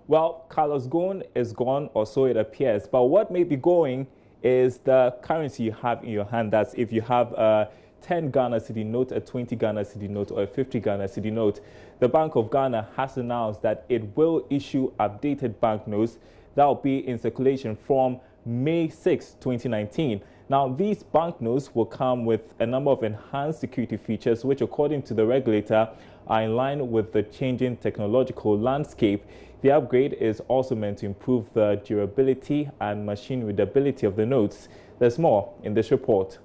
Well, Carlos Ghosn is gone, or so it appears. But what may be going is the currency you have in your hand. That's if you have a 10 Ghana cedi note, a 20 Ghana cedi note, or a 50 Ghana cedi note. The Bank of Ghana has announced that it will issue updated banknotes that will be in circulation from May 6, 2019. Now, these banknotes will come with a number of enhanced security features, which, according to the regulator, are in line with the changing technological landscape. The upgrade is also meant to improve the durability and machine readability of the notes. There's more in this report.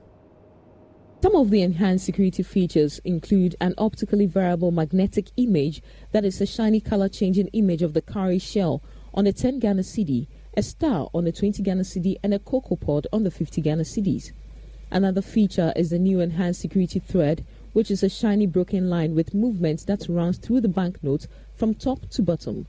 Some of the enhanced security features include an optically variable magnetic image, that is a shiny color-changing image of the cowrie shell on a 10 Ghana cedi, a star on the 20 Ghana cedi, and a cocoa pod on the 50 Ghana cedis. Another feature is the new enhanced security thread, which is a shiny broken line with movements that runs through the banknote from top to bottom.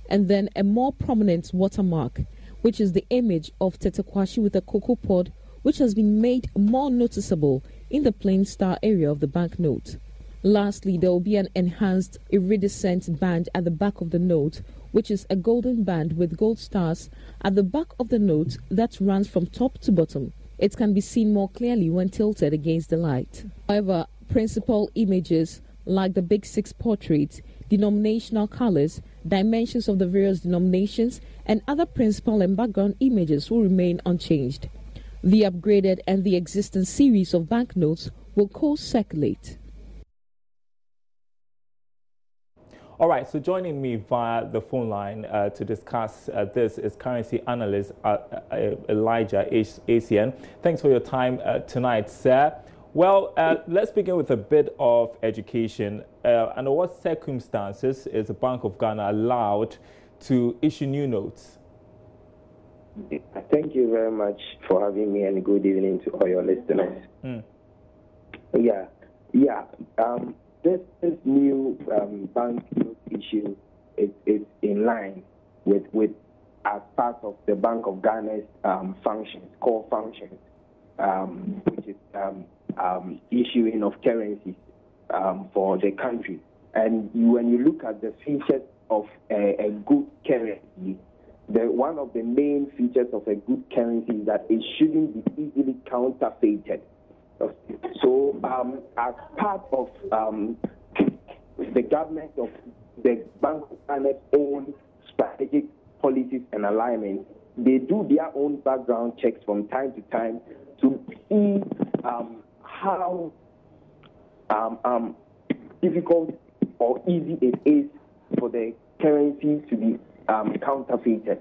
And then a more prominent watermark, which is the image of Tetekwashi with a cocoa pod, which has been made more noticeable in the plain star area of the banknote. Lastly, there will be an enhanced iridescent band at the back of the note, which is a golden band with gold stars at the back of the note that runs from top to bottom. It can be seen more clearly when tilted against the light. However, principal images like the Big Six portraits, denominational colors, dimensions of the various denominations, and other principal and background images will remain unchanged. The upgraded and the existing series of banknotes will co-circulate. All right, so joining me via the phone line to discuss this is currency analyst Elijah ACN. Thanks for your time tonight, sir. Well, let's begin with a bit of education. Under what circumstances is the Bank of Ghana allowed to issue new notes? Thank you very much for having me, and good evening to all your listeners. This new banknote issue is in line with as part of the Bank of Ghana's core functions, which is issuing of currencies for the country. And when you look at the features of a good currency, one of the main features of a good currency is that it shouldn't be easily counterfeited. So, as part of the government of the Bank of Ghana's own strategic policies and alignments, they do their own background checks from time to time to see how difficult or easy it is for the currency to be counterfeited.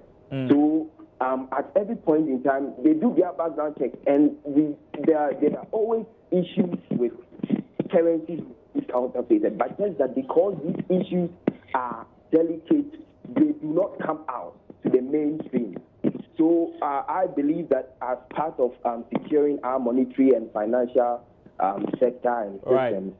So at every point in time, they do their background checks, and there are always issues with currencies counterfeited. But just that because these issues are delicate, they do not come out to the mainstream. So I believe that as part of securing our monetary and financial sector and systems,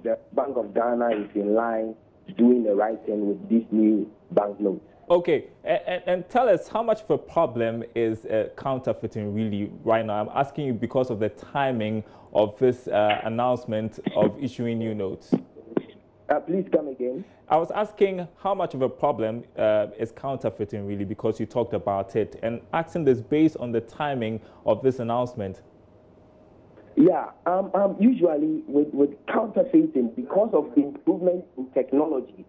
the Bank of Ghana is in line doing the right thing with this new banknote. Okay, and tell us, how much of a problem is counterfeiting really right now? I'm asking you because of the timing of this announcement of issuing new notes. Please come again. I was asking how much of a problem is counterfeiting really, because you talked about it, and asking this based on the timing of this announcement. Yeah, usually with counterfeiting, because of the improvement in technology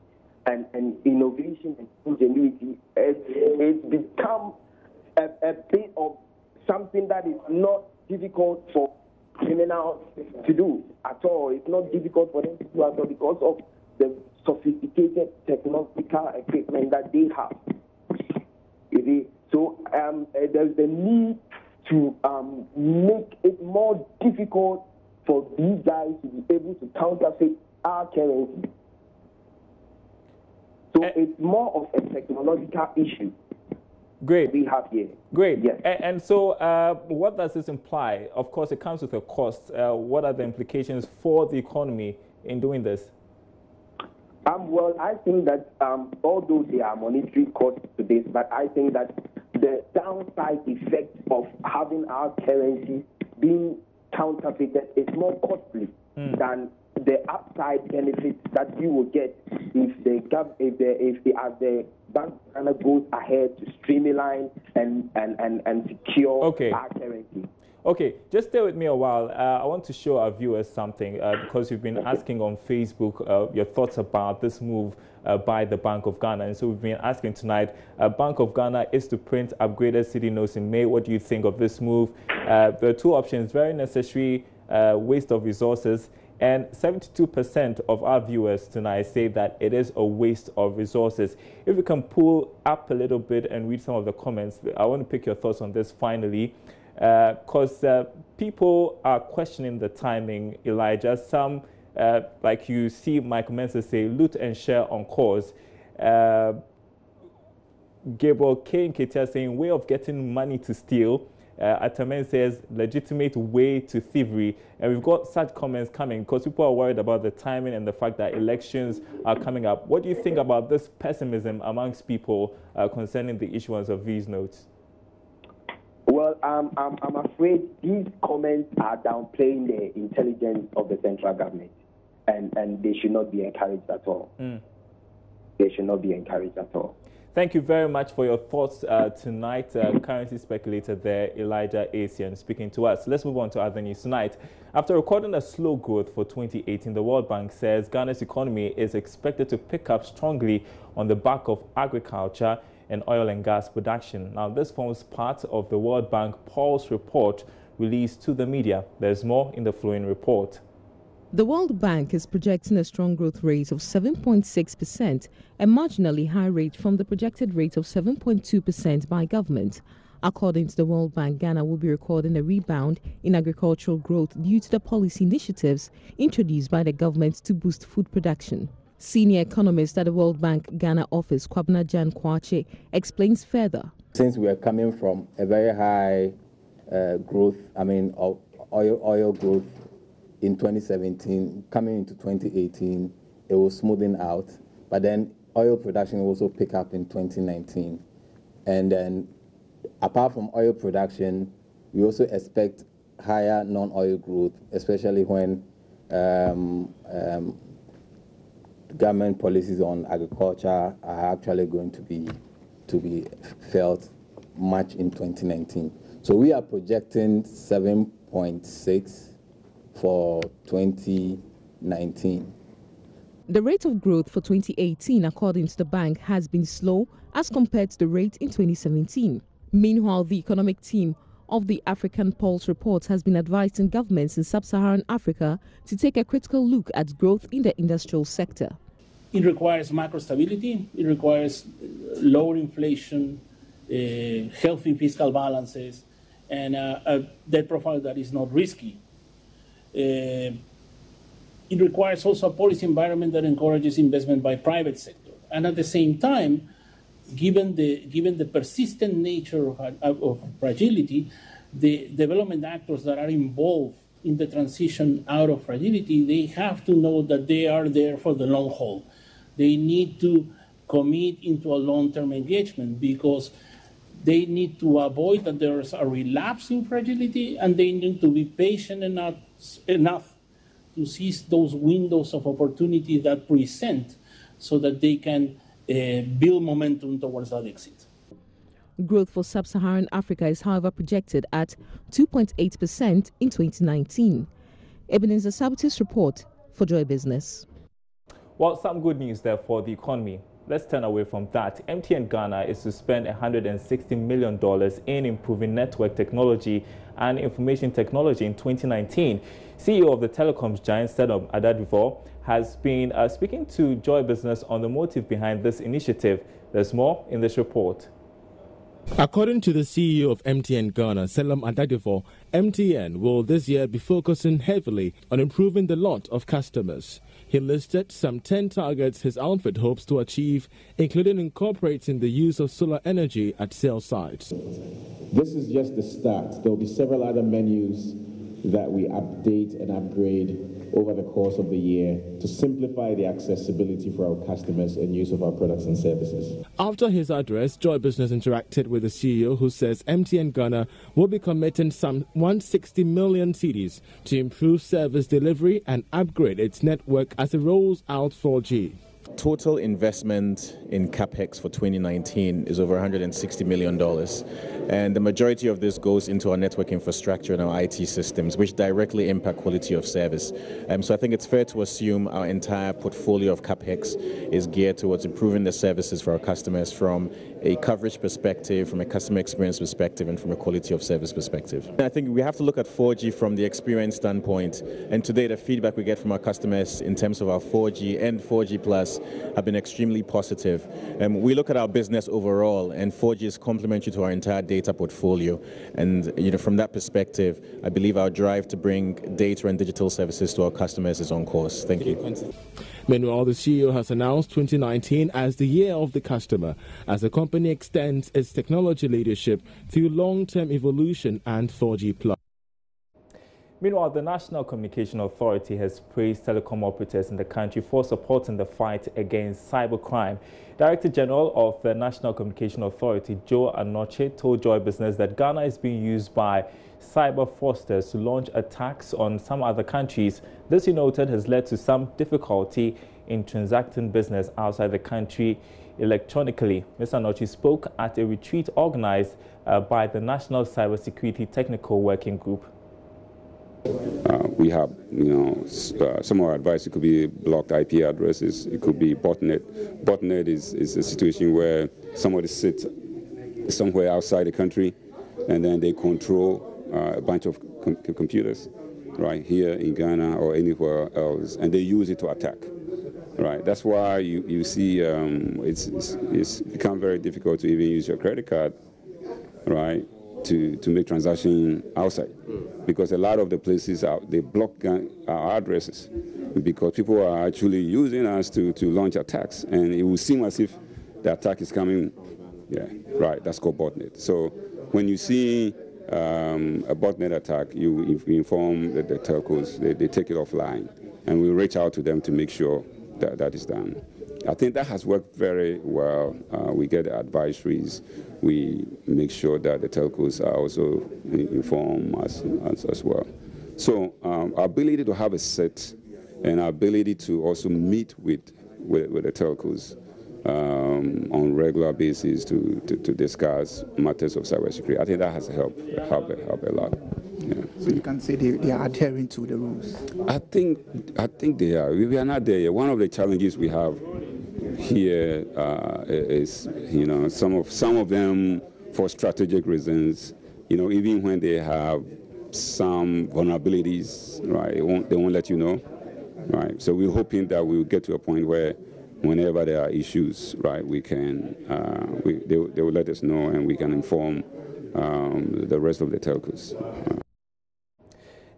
and innovation and ingenuity, it's become a bit of something that is not difficult for criminals to do at all. It's not difficult for them to do at all because of the sophisticated technological equipment that they have. So there's the need to make it more difficult for these guys to be able to counterfeit our currency. So it's more of a technological issue. Great. We have here. Great. Yes. And so what does this imply? Of course, it comes with a cost. What are the implications for the economy in doing this? Well, I think that although there are monetary costs to this, but I think that the downside effect of having our currency being counterfeited is more costly than the upside benefits that you will get if as the Bank of Ghana goes ahead to streamline and secure our currency. Okay, just stay with me a while. I want to show our viewers something because you've been asking on Facebook your thoughts about this move by the Bank of Ghana. And so we've been asking tonight, Bank of Ghana is to print upgraded cedi notes in May. What do you think of this move? There are two options: very necessary, waste of resources. And 72% of our viewers tonight say that it is a waste of resources. If we can pull up a little bit and read some of the comments, I want to pick your thoughts on this finally. Because people are questioning the timing, Elijah. Some, like you see Mike Mensah say, loot and share on cause. Gabriel K. Nketia saying, way of getting money to steal. Atamen says, legitimate way to thievery. And we've got such comments coming because people are worried about the timing and the fact that elections are coming up. What do you think about this pessimism amongst people concerning the issuance of these notes? Well, I'm afraid these comments are downplaying the intelligence of the central government, and they should not be encouraged at all. They should not be encouraged at all. Thank you very much for your thoughts tonight. Currency speculator there, Elijah Asian, speaking to us. Let's move on to other news tonight. After recording a slow growth for 2018, the World Bank says Ghana's economy is expected to pick up strongly on the back of agriculture and oil and gas production. Now, this forms part of the World Bank Pulse report released to the media. There's more in the following report. The World Bank is projecting a strong growth rate of 7.6%, a marginally high rate from the projected rate of 7.2% by government. According to the World Bank, Ghana will be recording a rebound in agricultural growth due to the policy initiatives introduced by the government to boost food production. Senior economist at the World Bank Ghana office, Kwabena Jan Kwache, explains further. Since we are coming from a very high growth, of oil growth in 2017, coming into 2018, it was smoothing out. But then oil production will also pick up in 2019. And then apart from oil production, we also expect higher non-oil growth, especially when government policies on agriculture are actually going to be felt much in 2019. So we are projecting 7.6 for 2019. The rate of growth for 2018, according to the bank, has been slow as compared to the rate in 2017. Meanwhile, the economic team of the African Pulse report has been advising governments in sub-Saharan Africa to take a critical look at growth in the industrial sector. It requires macro stability, it requires lower inflation, healthy fiscal balances, and a debt profile that is not risky. It requires also a policy environment that encourages investment by private sector. And at the same time, given the persistent nature of fragility, the development actors that are involved in the transition out of fragility, they have to know that they are there for the long haul. They need to commit into a long-term engagement because they need to avoid that there is a relapse in fragility, and they need to be patient enough to seize those windows of opportunity that present so that they can build momentum towards that exit. Growth for sub-Saharan Africa is, however, projected at 2.8% in 2019. Ebenezer Sabutis report for Joy Business. Well, some good news there for the economy. Let's turn away from that. MTN Ghana is to spend $160 million in improving network technology and information technology in 2019. CEO of the telecoms giant, Sedom Adadivo, has been speaking to Joy Business on the motive behind this initiative. There's more in this report. According to the CEO of MTN Ghana, Selam Adadivo, MTN will this year be focusing heavily on improving the lot of customers. He listed some 10 targets his outfit hopes to achieve, including incorporating the use of solar energy at sales sites. This is just the start. There will be several other menus that we update and upgrade over the course of the year to simplify the accessibility for our customers and use of our products and services. After his address, Joy Business interacted with the CEO, who says MTN Ghana will be committing some 160 million cedis to improve service delivery and upgrade its network as it rolls out 4G. total investment in CapEx for 2019 is over $160 million. And the majority of this goes into our network infrastructure and our IT systems, which directly impact quality of service. So I think it's fair to assume our entire portfolio of CapEx is geared towards improving the services for our customers from a coverage perspective, from a customer experience perspective, and from a quality of service perspective. And I think we have to look at 4G from the experience standpoint. And today, the feedback we get from our customers in terms of our 4G and 4G Plus have been extremely positive. We look at our business overall, and 4G is complementary to our entire data portfolio. And from that perspective, I believe our drive to bring data and digital services to our customers is on course. Thank you. Meanwhile, the CEO has announced 2019 as the year of the customer, as the company extends its technology leadership through long-term evolution and 4G Plus. Meanwhile, the National Communication Authority has praised telecom operators in the country for supporting the fight against cybercrime. Director General of the National Communication Authority, Joe Anoche, told Joy Business that Ghana is being used by cyber fraudsters to launch attacks on some other countries. This, he noted, has led to some difficulty in transacting business outside the country electronically. Mr. Anoche spoke at a retreat organized by the National Cybersecurity Technical Working Group. We have, some of our advice. It could be blocked IP addresses. It could be botnet. Botnet is a situation where somebody sits somewhere outside the country, and then they control a bunch of computers, right here in Ghana or anywhere else, and they use it to attack. Right. That's why you see it's become very difficult to even use your credit card, right, to make transactions outside, because a lot of the places they block our addresses because people are actually using us to launch attacks, and it will seem as if the attack is coming. Yeah, right. That's called botnet. So when you see a botnet attack, you inform the telcos. They take it offline, and we reach out to them to make sure that is done. I think that has worked very well. We get advisories. We make sure that the telcos are also informed as well. So our ability to have a set and our ability to also meet with the telcos on regular basis to discuss matters of cybersecurity, I think that has helped a lot. Yeah. So you can say they are adhering to the rules. I think they are. We are not there yet. One of the challenges we have here is, some of them for strategic reasons. Even when they have some vulnerabilities, right, they won't let you know, right. So we're hoping that we will get to a point where, whenever there are issues, right, we can they will let us know, and we can inform the rest of the telcos.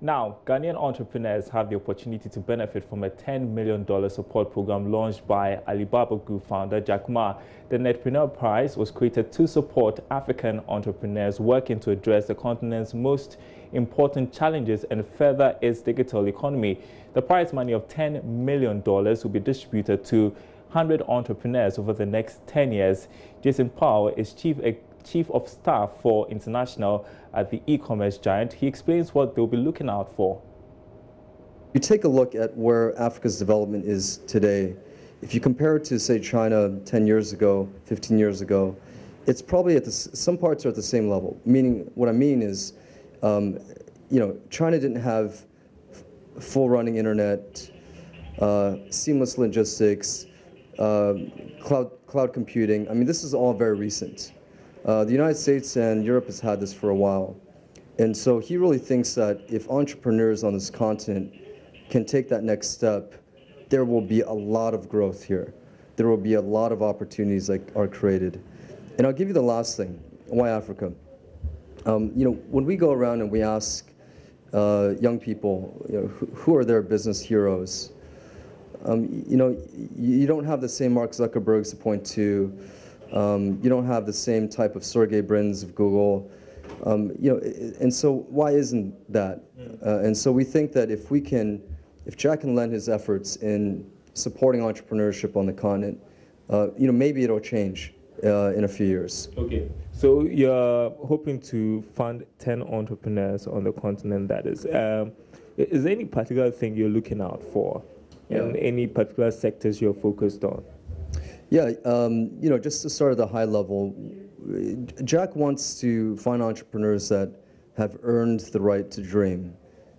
Now, Ghanaian entrepreneurs have the opportunity to benefit from a $10 million support program launched by Alibaba Group founder Jack Ma. The Netpreneur Prize was created to support African entrepreneurs working to address the continent's most important challenges and further its digital economy. The prize money of $10 million will be distributed to 100 entrepreneurs over the next 10 years. Jason Powell is Chief of Staff for International at the e-commerce giant. He explains what they'll be looking out for. You take a look at where Africa's development is today. If you compare it to, say, China 10 years ago, 15 years ago, it's probably some parts are at the same level. Meaning, what I mean is, China didn't have full running internet, seamless logistics, cloud computing. I mean, this is all very recent. The United States and Europe has had this for a while. And so he really thinks that if entrepreneurs on this continent can take that next step, there will be a lot of growth here. There will be a lot of opportunities that are created. And I'll give you the last thing, why Africa? When we go around and we ask young people, who are their business heroes? You don't have the same Mark Zuckerbergs to point to. You don't have the same type of Sergey Brins of Google, and so why isn't that? And so we think that if Jack can lend his efforts in supporting entrepreneurship on the continent, maybe it'll change in a few years. Okay, so you're hoping to fund 10 entrepreneurs on the continent, that is. Is there any particular thing you're looking out for and any particular sectors you're focused on? Yeah, just to start at the high level, Jack wants to find entrepreneurs that have earned the right to dream.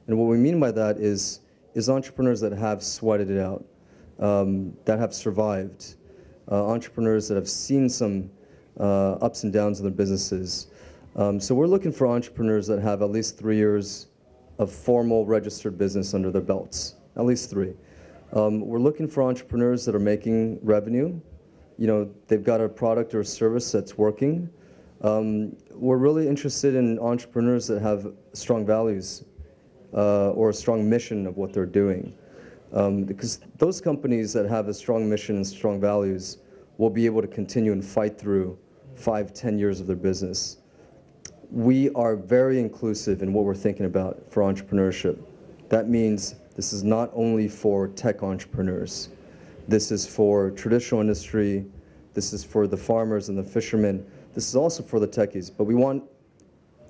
And what we mean by that is entrepreneurs that have sweated it out, that have survived, entrepreneurs that have seen some ups and downs in their businesses. So we're looking for entrepreneurs that have at least 3 years of formal registered business under their belts, at least 3. We're looking for entrepreneurs that are making revenue. They've got a product or a service that's working. We're really interested in entrepreneurs that have strong values or a strong mission of what they're doing. Because those companies that have a strong mission and strong values will be able to continue and fight through 5-10 years of their business. We are very inclusive in what we're thinking about for entrepreneurship. That means this is not only for tech entrepreneurs. This is for traditional industry. This is for the farmers and the fishermen. This is also for the techies. But we want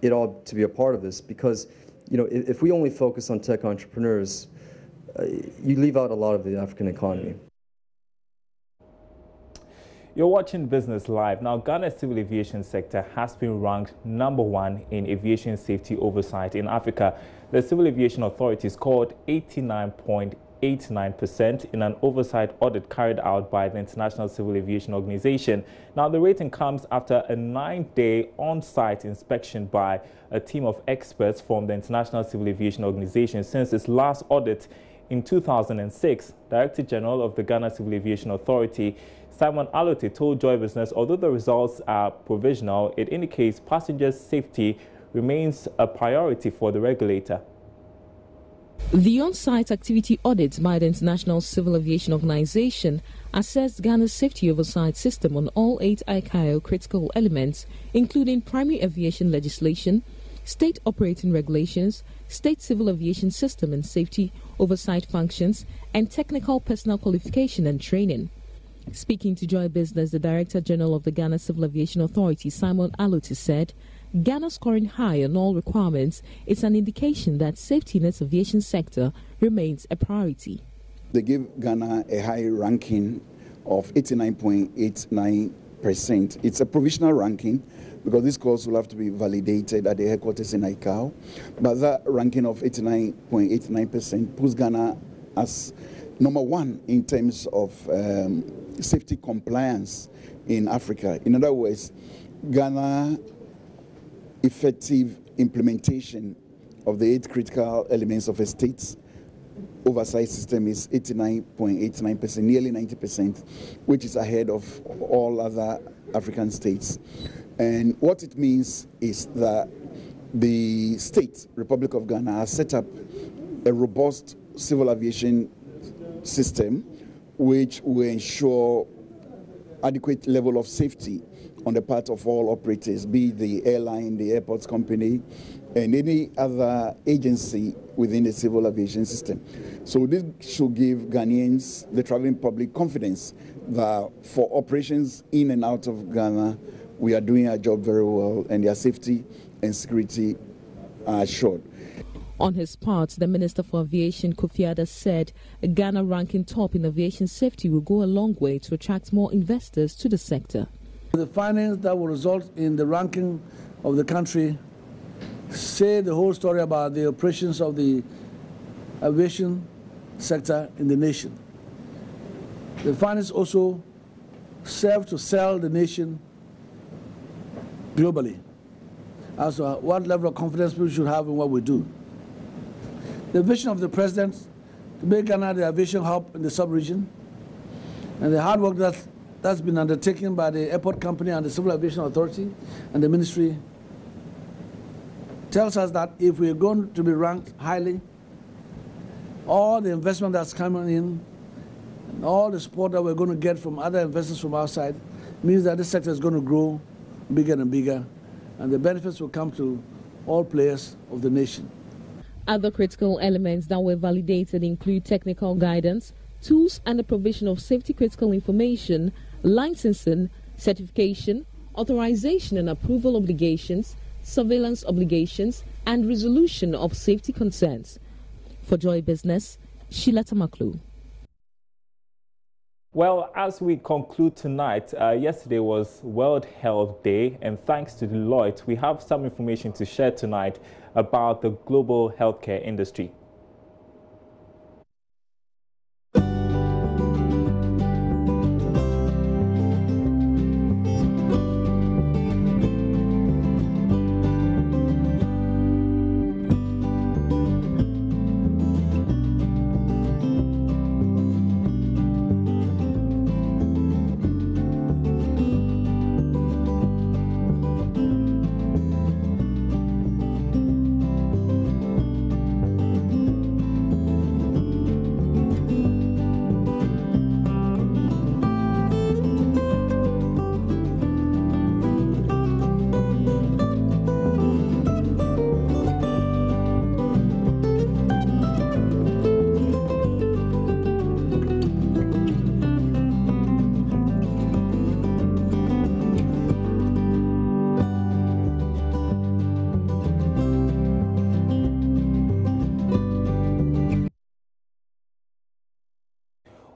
it all to be a part of this because, if we only focus on tech entrepreneurs, you leave out a lot of the African economy. You're watching Business Live. Now, Ghana's civil aviation sector has been ranked #1 in aviation safety oversight in Africa. The Civil Aviation Authority scored 89.89% in an oversight audit carried out by the International Civil Aviation Organization. Now, the rating comes after a 9-day on-site inspection by a team of experts from the International Civil Aviation Organization. Since its last audit in 2006, Director General of the Ghana Civil Aviation Authority, Simon Alote, told Joy Business, although the results are provisional, it indicates passenger safety remains a priority for the regulator. The on-site activity audit by the International Civil Aviation Organization assessed Ghana's safety oversight system on all 8 ICAO critical elements, including primary aviation legislation, state operating regulations, state civil aviation system and safety oversight functions, and technical personnel qualification and training. Speaking to Joy Business, the Director General of the Ghana Civil Aviation Authority, Simon Alote, said Ghana scoring high on all requirements is an indication that safety in its aviation sector remains a priority. They give Ghana a high ranking of 89.89%. It's a provisional ranking because this course will have to be validated at the headquarters in ICAO. But that ranking of 89.89% puts Ghana as #1 in terms of safety compliance in Africa. In other words, Ghana effective implementation of the 8 critical elements of a state's oversight system is 89.89%, nearly 90%, which is ahead of all other African states. And what it means is that the state, Republic of Ghana, has set up a robust civil aviation system which will ensure adequate level of safety on the part of all operators, be it the airline, the airports company, and any other agency within the civil aviation system. So this should give Ghanaians, the traveling public, confidence that for operations in and out of Ghana, we are doing our job very well and their safety and security are assured. On his part, the Minister for Aviation, Kofi Adda, said Ghana ranking top in aviation safety will go a long way to attract more investors to the sector. The findings that will result in the ranking of the country say the whole story about the operations of the aviation sector in the nation. The findings also serve to sell the nation globally as to what level of confidence people should have in what we do. The vision of the President to make Ghana the aviation hub in the sub-region, and the hard work that's been undertaken by the airport company and the Civil Aviation Authority and the Ministry tells us that if we're going to be ranked highly, all the investment that's coming in and all the support that we're going to get from other investors from outside means that this sector is going to grow bigger and bigger, and the benefits will come to all players of the nation. Other critical elements that were validated include technical guidance, tools and the provision of safety critical information, licensing, certification, authorization and approval obligations, surveillance obligations, and resolution of safety concerns. For Joy Business, Sheila Tamaklu. Well, as we conclude tonight, yesterday was World Health Day, and thanks to Deloitte, we have some information to share tonight about the global healthcare industry.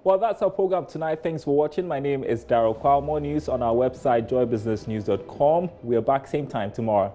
Well, that's our program tonight. Thanks for watching. My name is Daryl Kwao. More news on our website, joybusinessnews.com. We are back same time tomorrow.